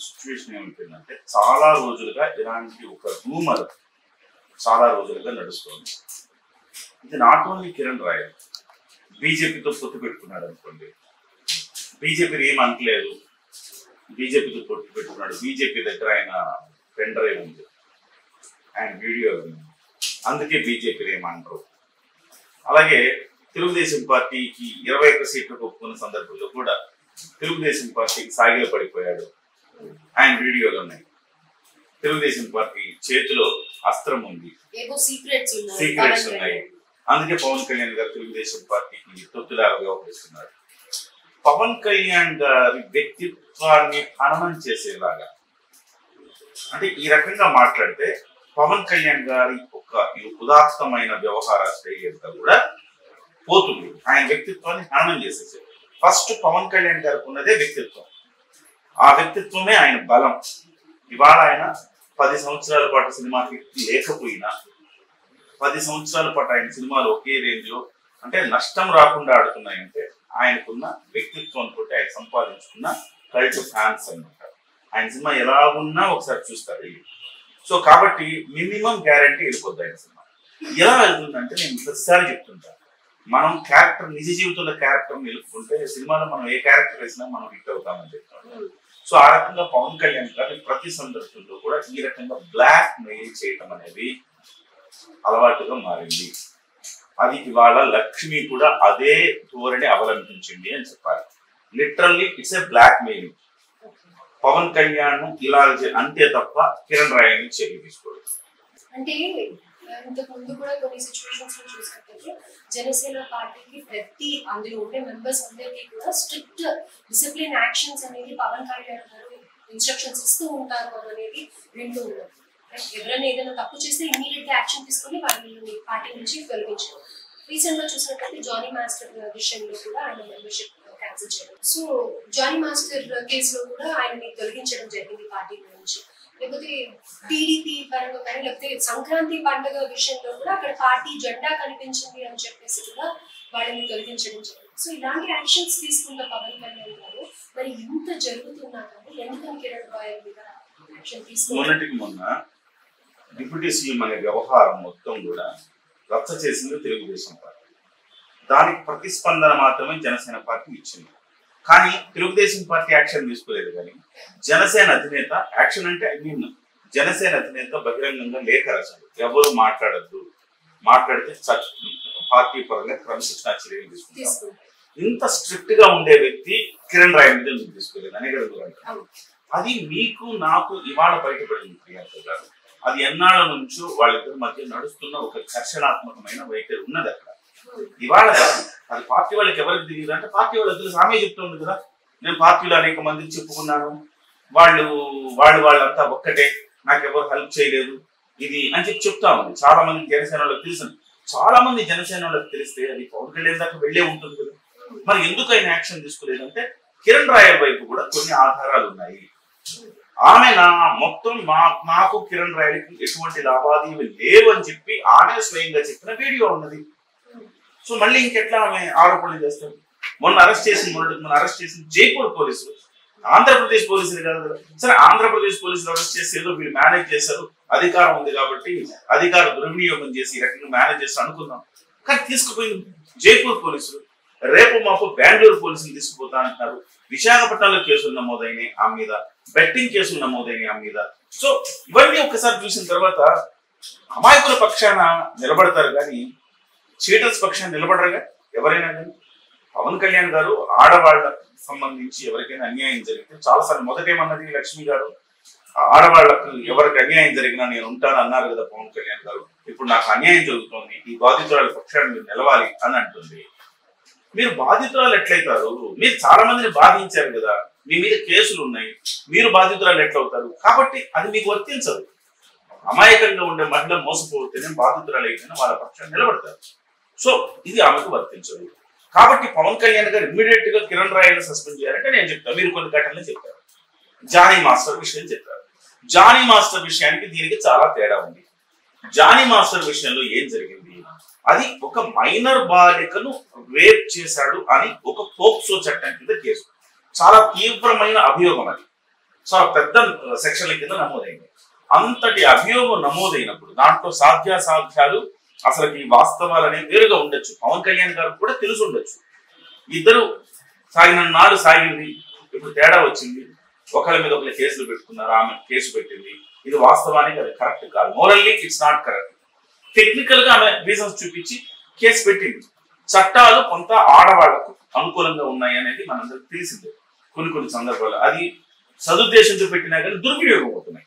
Situation ఏమైపోయిందంటే చాలా రోజులుగా ఇలాంటి ఒక రూమర్ చాలా రోజులుగా నడుస్తుంది. ఇది నాట్ ఓన్లీ కిరణ్ రాయ్ బీజేపీతో పొత్తు పెట్టుకున్నాడు అనుకోండి, బీజేపీ ఏం అనట్లేదు, బీజేపీతో పొత్తు పెట్టుకున్నాడు, బీజేపీ దగ్గర ఆయన పెన్ డ్రైవ్ ఉంది, ఆయన వీడియో ఉంది, అందుకే బీజేపీ ఏమంటారు. అలాగే తెలుగుదేశం పార్టీకి 21 సీట్లకు ఒప్పుకున్న సందర్భంలో కూడా తెలుగుదేశం పార్టీకి సాగిల పడిపోయాడు, ఆయన వీడియోలు ఉన్నాయి. తెలుగుదేశం పార్టీ చేతిలో అస్త్రం ఉంది, సీక్రెట్స్ ఉన్నాయి, అందుకే పవన్ కళ్యాణ్ గారు తెలుగుదేశం పార్టీకి తొత్తులాగా వ్యవహరిస్తున్నారు. పవన్ కళ్యాణ్ గారి వ్యక్తిత్వాన్ని హననం చేసేలాగా, అంటే ఈ రకంగా మాట్లాడితే పవన్ కళ్యాణ్ గారి ఒక ఉదాత్తమైన వ్యవహార శైలి అంతా కూడా పోతుంది, ఆయన వ్యక్తిత్వాన్ని హననం చేసేసారు. ఫస్ట్ పవన్ కళ్యాణ్ గారికి ఉన్నదే వ్యక్తిత్వం, ఆ వ్యక్తిత్వమే ఆయన బలం. ఇవాళ ఆయన 10 సంవత్సరాల పాటు సినిమాకి లేకపోయినా 10 సంవత్సరాల పాటు ఆయన సినిమాలు ఒకే రేంజ్ లో అంటే నష్టం రాకుండా ఆడుతున్నాయంటే ఆయనకున్న వ్యక్తిత్వంతో ఆయన సంపాదించుకున్న కల్ట్ ఫ్యాన్స్ అన్నమాట. ఆయన సినిమా ఎలా ఉన్నా ఒకసారి చూస్తారు. సో కాబట్టి మినిమం గ్యారంటీ వెళ్ళిపోద్ది ఆయన సినిమా. ఎలా వెళ్తుందంటే నేను ప్రతిసారి చెప్తుంటాను, మనం క్యారెక్టర్ నిజ జీవితంలో క్యారెక్టర్ నిలుపుకుంటే సినిమాలో మనం ఏ క్యారెక్టర్ వేసినా మనం హిట్ అవుతామని చెప్తాం. సో ఆ రకంగా పవన్ కళ్యాణ్ గారి ప్రతి సందర్భంలో కూడా ఈ రకంగా బ్లాక్ మెయిల్ చేయటం అనేది అలవాటుగా మారింది. అది ఇవాళ లక్ష్మి కూడా అదే ధోరణి అవలంబించింది అని చెప్పాలి. Literally it's a blackmailing. Pawan Kalyan ఇలా అంతే తప్ప కిరణ్ రాయని చర్య తీసుకోలేదు. అంటే ఇంతకు ముందు కూడా కొన్ని సిచ్యువేషన్స్ లో చూసినట్లయితే జనసేన పార్టీకి ప్రతి అందులో ఉండే మెంబర్స్ అందరికీ కూడా స్ట్రిక్ట్ డిసిప్లిన్ యాక్షన్స్ అనేది పవన్ కళ్యాణ్ గారు ఇన్స్ట్రక్షన్స్ ఇస్తూ ఉంటారు అనేది వింటూ ఉన్నారు. ఎవరైనా ఏదైనా తప్పు చేస్తే ఇమీడియట్ గా యాక్షన్ తీసుకొని వాళ్ళని పార్టీ నుంచి తొలగించారు. రీసెంట్ గా చూసినట్లయితే జానీ మాస్టర్ విషయంలో కూడా ఆయన మెంబర్షిప్ క్యాన్సిల్ చేయడం, సో జానీ మాస్టర్ కేసులో కూడా ఆయనని తొలగించడం జరిగింది పార్టీ నుంచి. లేకపోతే టీడీపీ పరంగా కానీ లేకపోతే సంక్రాంతి పండుగ విషయంలో కూడా అక్కడ పార్టీ జెండా కనిపించింది అని చెప్పేసి కూడా వాళ్ళని తొలగించడం జరిగింది. సో ఇలాంటి యాక్షన్స్ తీసుకున్న పవన్ కళ్యాణ్ గారు మరి ఇంత జరుగుతున్నా కానీ ఎందుకని కిరణ్ రాయల్ మీద యాక్షన్ తీసుకున్నారు? మొన్న డిప్యూటీ సీఎం అనే వ్యవహారం మొత్తం కూడా రచ్చ చేసింది తెలుగుదేశం పార్టీ. దానికి ప్రతిస్పందన మాత్రమే జనసేన పార్టీ ఇచ్చింది. కానీ తెలుగుదేశం పార్టీ యాక్షన్ తీసుకోలేదు. కానీ జనసేన అధినేత యాక్షన్ అంటే జనసేన అధినేత బహిరంగంగా లేఖ రాశారు, ఎవరు మాట్లాడద్దు, మాట్లాడితే పార్టీ పరంగా క్రమశిక్షణ చర్యలు తీసుకుంటారు. ఇంత స్ట్రిక్ట్ గా ఉండే వ్యక్తి కిరణ్ రాయ్ మీద తీసుకోలేదు అనే కదా. అది మీకు నాకు ఇవాళ బయటపడింది ప్రియాంక గారు. అది ఎన్నాళ్ళ నుంచో వాళ్ళిద్దరి మధ్య నడుస్తున్న ఒక ఘర్షణాత్మకమైన వైఖరి ఉన్నది అక్కడ. ఇవాళ అది పార్టీ వాళ్ళకి ఎవరికి తెలియదు అంటే పార్టీ వాళ్ళకి తెలుసు. ఆమె చెప్తుంది కదా, నేను పార్టీలో అనేక మందికి చెప్పుకున్నాను, వాళ్ళంతా ఒక్కటే, నాకు ఎవరు హెల్ప్ చేయలేదు ఇది అని చెప్పి చెప్తా ఉంది. చాలా మంది జనసేన వాళ్ళకి తెలుసు. చాలా మంది జనసేన వాళ్ళకి తెలిస్తే అది పవన్ కళ్యాణ్ దాకా వెళ్లే ఉంటుంది కదా. మరి ఎందుకు ఆయన యాక్షన్ తీసుకోలేదంటే కిరణ్ రాయల్ వైపు కూడా కొన్ని ఆధారాలు ఉన్నాయి. ఆమె మొత్తం నాకు కిరణ్ రాయల్కి ఎటువంటి లావాదేవీలు లేవు అని చెప్పి ఆమె స్వయంగా చెప్పిన వీడియో ఉన్నది. సో మళ్ళీ ఇంకెట్లా ఆమె ఆరోపణలు చేస్తారు? మొన్న అరెస్ట్ చేసిన జైపూర్ పోలీసులు, ఆంధ్రప్రదేశ్ పోలీసులు కాదు కదా. సరే ఆంధ్రప్రదేశ్ పోలీసులు అరెస్ట్ చేసి ఏదో వీళ్ళు మేనేజ్ చేశారు, అధికారం ఉంది కాబట్టి అధికార దుర్వినియోగం చేసి ఈ రకంగా మేనేజ్ చేస్తారు అనుకుందాం. కానీ తీసుకుపోయింది జైపూర్ పోలీసులు. రేపు మాకు బెంగళూరు పోలీసులు తీసుకుపోతా అంటున్నారు. విశాఖపట్నంలో కేసులు నమోదైనాయి ఆమె మీద, బెట్టింగ్ కేసులు నమోదైనాయి ఆమె మీద. సో ఇవన్నీ ఒక్కసారి చూసిన తర్వాత అమాయకుల పక్షాన నిలబడతారు కానీ చీటర్స్ పక్షాన నిలబడరుగా ఎవరైనా. కానీ పవన్ కళ్యాణ్ గారు ఆడవాళ్ళకు సంబంధించి ఎవరికైనా అన్యాయం జరిగితే చాలాసార్లు మొదటేమన్నది లక్ష్మి గారు, ఆడవాళ్లకు ఎవరికి అన్యాయం జరిగినా నేను ఉంటాను అన్నారు కదా పవన్ కళ్యాణ్ గారు. ఇప్పుడు నాకు అన్యాయం జరుగుతోంది, ఈ బాధితురాల పక్షాన్ని మీరు నిలవాలి అని అంటుంది. మీరు బాధితురాలు ఎట్లయితారు? మీరు చాలా మందిని బాధించారు కదా, మీ మీద కేసులు ఉన్నాయి, మీరు బాధితురాలు ఎట్లవుతారు? కాబట్టి అది మీకు వర్తించదు. అమాయకంగా ఉండే మహిళ మోసపోతేనే బాధితురాలు అయితేనే వాళ్ళ పక్షాన్ని నిలబడతారు. సో ఇది ఆమెకు వర్తించదు. కాబట్టి పవన్ కళ్యాణ్ గారు ఇమ్మీడియట్ గా కిరణ్ రాయల్ని సస్పెండ్ చేయాలంటే నేను చెప్తాను, మీరు కొన్ని ఘటనలు చెప్పారు. జానీ మాస్టర్ విషయం చెప్పారు. జానీ మాస్టర్ విషయానికి దీనికి చాలా తేడా ఉంది. జానీ మాస్టర్ విషయంలో ఏం జరిగింది? అది ఒక మైనర్ బాలికను రేప్ చేశాడు అని ఒక పోక్సో చట్టం కింద కేసు. చాలా తీవ్రమైన అభియోగం అది. సో ఆ పెద్ద సెక్షన్ల కింద నమోదైంది. అంతటి అభియోగం నమోదైనప్పుడు దాంట్లో సాధ్యాసాధ్యాలు అసలుకి వాస్తవాలు అనేవి వేరుగా ఉండొచ్చు. పవన్ కళ్యాణ్ గారు కూడా తెలిసి ఉండొచ్చు. ఇద్దరు సాగిన నాడు సాగింది, ఇప్పుడు తేడా వచ్చింది, ఒకరి మీద ఒకరి కేసులు పెట్టుకున్నారు, ఆమె కేసు పెట్టింది. ఇది వాస్తవానికి అది కరెక్ట్ కాదు. Morally it's not correct. Technical గా ఆమె రీజన్స్ చూపించి కేసు పెట్టింది. చట్టాలు కొంత ఆడవాళ్లకు అనుకూలంగా ఉన్నాయి అనేది మనందరికి తెలిసిందే. కొన్ని సందర్భాలు అది సదుద్దేశంతో పెట్టినా కానీ దుర్వినియోగం అవుతున్నాయి.